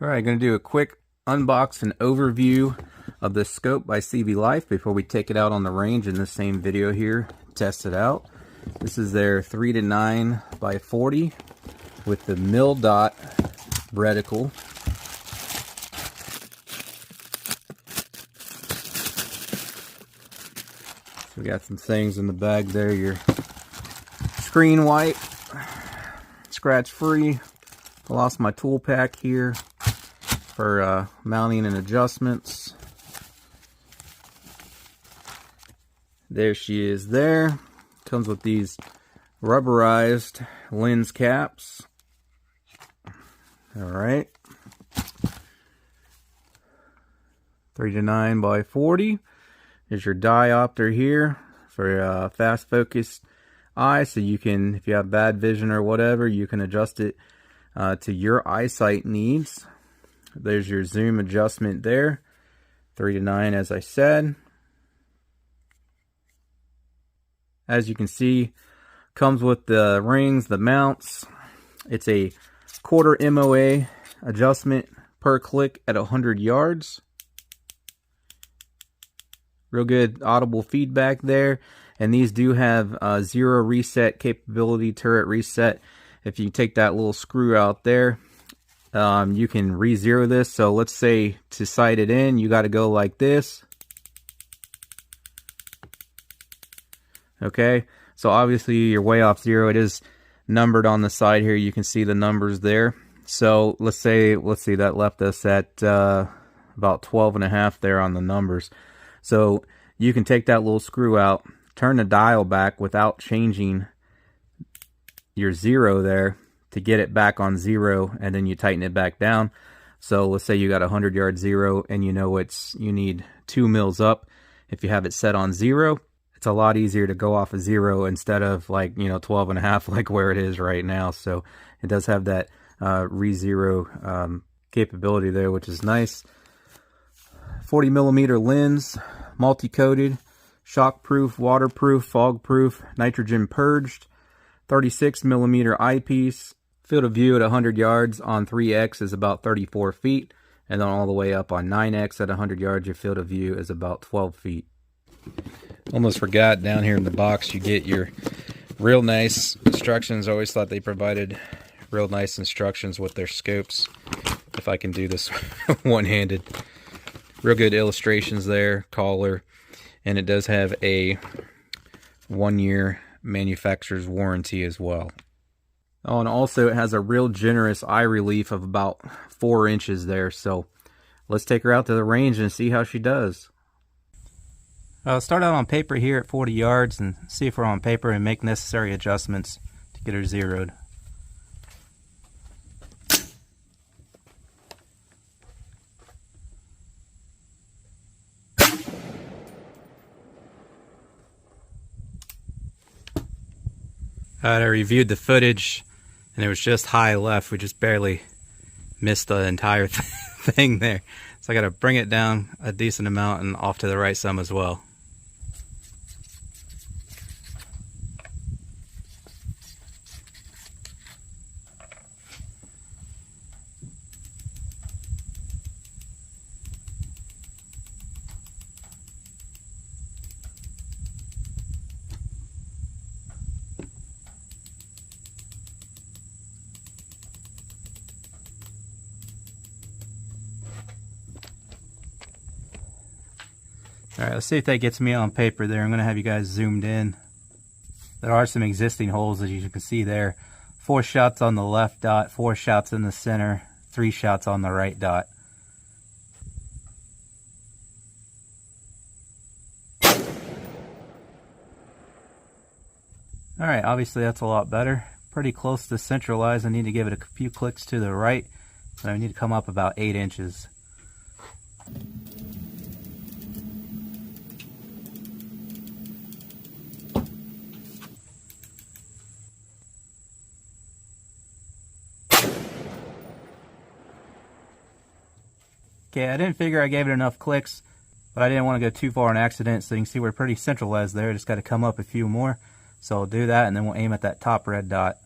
Alright, going to do a quick unbox and overview of this scope by CVLIFE before we take it out on the range in the same video here, test it out. This is their 3-9x40 with the mil dot reticle. So we got some things in the bag there, your screen wipe, scratch free. I lost my tool pack here for mounting and adjustments. There she is there. Comes with these rubberized lens caps. Alright. 3-9x40. There's your diopter here for fast focus eye, so you can, if you have bad vision or whatever, you can adjust it to your eyesight needs. There's your zoom adjustment there, 3-9 as I said. As you can see, comes with the rings, the mounts. It's a 1/4 MOA adjustment per click at 100 yards. Real good audible feedback there. And these do have zero reset capability, turret reset. If you take that little screw out there, you can re-zero this. So let's say to sight it in, you got to go like this. Okay, so obviously you're way off zero. It is numbered on the side here. You can see the numbers there. So let's see, that left us at about 12.5 there on the numbers. So you can take that little screw out, turn the dial back without changing your zero there to get it back on zero, and then you tighten it back down. So let's say you got a 100-yard zero and you know you need 2 mils up. If you have it set on zero, it's a lot easier to go off of zero instead of 12.5 like where it is right now. So it does have that re-zero capability there, which is nice. 40mm lens, multi-coated, shock-proof, waterproof, fog-proof, nitrogen purged. 36mm eyepiece. Field of view at 100 yards on 3x is about 34 feet. And then all the way up on 9x at 100 yards, your field of view is about 12 feet. Almost forgot, down here in the box you get your real nice instructions. I always thought they provided real nice instructions with their scopes. If I can do this one-handed. Real good illustrations there, collar. And it does have a 1-year manufacturer's warranty as well. Oh, and also it has a real generous eye relief of about 4 inches there. So let's take her out to the range and see how she does. I'll start out on paper here at 40 yards and see if we're on paper and make necessary adjustments to get her zeroed. I reviewed the footage and it was just high left. We just barely missed the entire thing there. So I got to bring it down a decent amount and off to the right some as well. Alright, let's see if that gets me on paper there. I'm going to have you guys zoomed in. There are some existing holes, as you can see there. 4 shots on the left dot, 4 shots in the center, 3 shots on the right dot. Alright, obviously that's a lot better. Pretty close to centralized. I need to give it a few clicks to the right, and I need to come up about 8 inches. Okay, I didn't figure I gave it enough clicks, but I didn't want to go too far on accident, so you can see we're pretty centralized there. Just got to come up a few more. So I'll do that, and then we'll aim at that top red dot.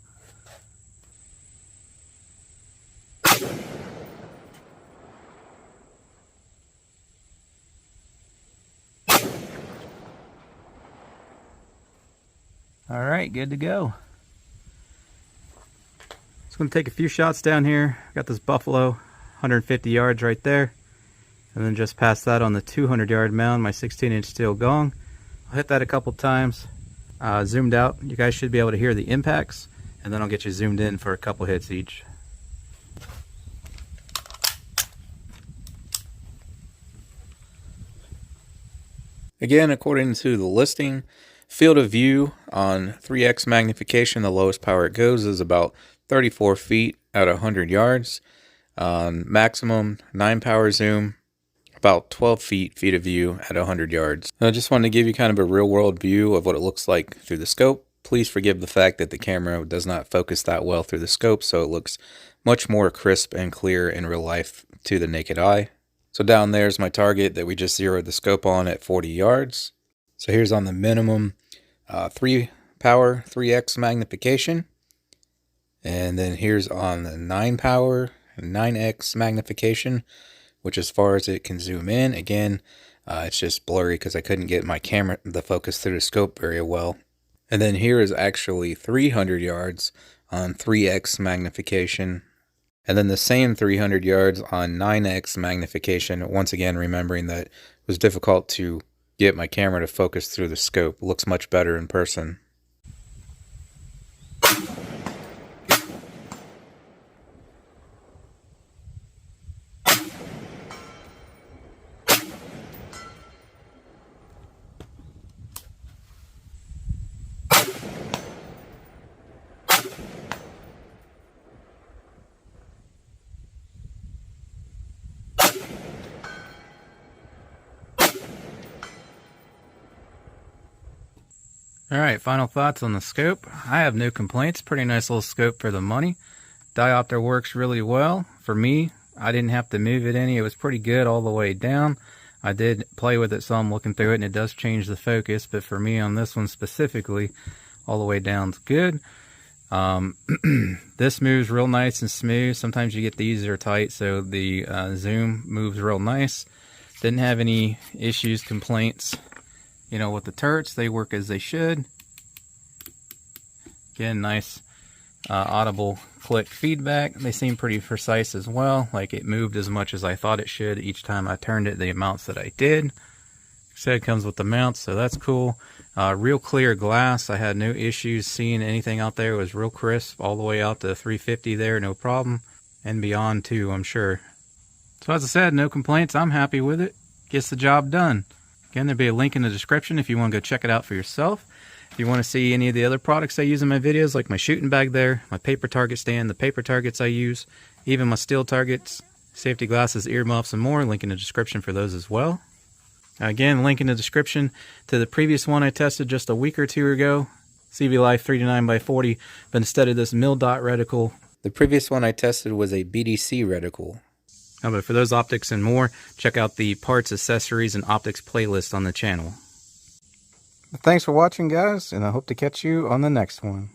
All right, good to go. Just gonna take a few shots down here. Got this buffalo, 150 yards right there. And then just past that on the 200-yard mound, my 16-inch steel gong. I'll hit that a couple times. Zoomed out, you guys should be able to hear the impacts. And then I'll get you zoomed in for a couple hits each. Again, according to the listing, field of view on 3x magnification, the lowest power it goes is about 34 feet at 100 yards. On maximum 9 power zoom, about 12 feet of view at 100 yards. I just wanted to give you kind of a real world view of what it looks like through the scope. Please forgive the fact that the camera does not focus that well through the scope, so it looks much more crisp and clear in real life to the naked eye. So down there's my target that we just zeroed the scope on at 40 yards. So here's on the minimum 3 power 3x magnification. And then here's on the 9 power 9x magnification, which as far as it can zoom in. Again, it's just blurry because I couldn't get my camera, the focus through the scope very well. And then here is actually 300 yards on 3x magnification. And then the same 300 yards on 9x magnification. Once again, remembering that it was difficult to get my camera to focus through the scope. It looks much better in person. Alright, final thoughts on the scope. I have no complaints. Pretty nice little scope for the money. Diopter works really well. For me, I didn't have to move it any. It was pretty good all the way down. I did play with it some looking through it, and it does change the focus. But for me on this one specifically, all the way down's good. This moves real nice and smooth. Sometimes you get these that are tight, so the zoom moves real nice. Didn't have any issues, complaints. You know, with the turrets, they work as they should. Again, nice audible click feedback. They seem pretty precise as well. Like it moved as much as I thought it should each time I turned it, the amounts that I did. Said it comes with the mounts, so that's cool. Real clear glass. I had no issues seeing anything out there. It was real crisp all the way out to 350 there, no problem. And beyond too, I'm sure. So as I said, no complaints. I'm happy with it. Gets the job done. Again, there'll be a link in the description if you want to go check it out for yourself. If you want to see any of the other products I use in my videos, like my shooting bag there, my paper target stand, the paper targets I use, even my steel targets, safety glasses, earmuffs, and more, link in the description for those as well. Again, link in the description to the previous one I tested just a week or two ago, CVLIFE 3-9x40, but instead of this mil dot reticle, the previous one I tested was a BDC reticle. But for those optics and more, check out the parts, accessories, and optics playlist on the channel. Thanks for watching, guys, and I hope to catch you on the next one.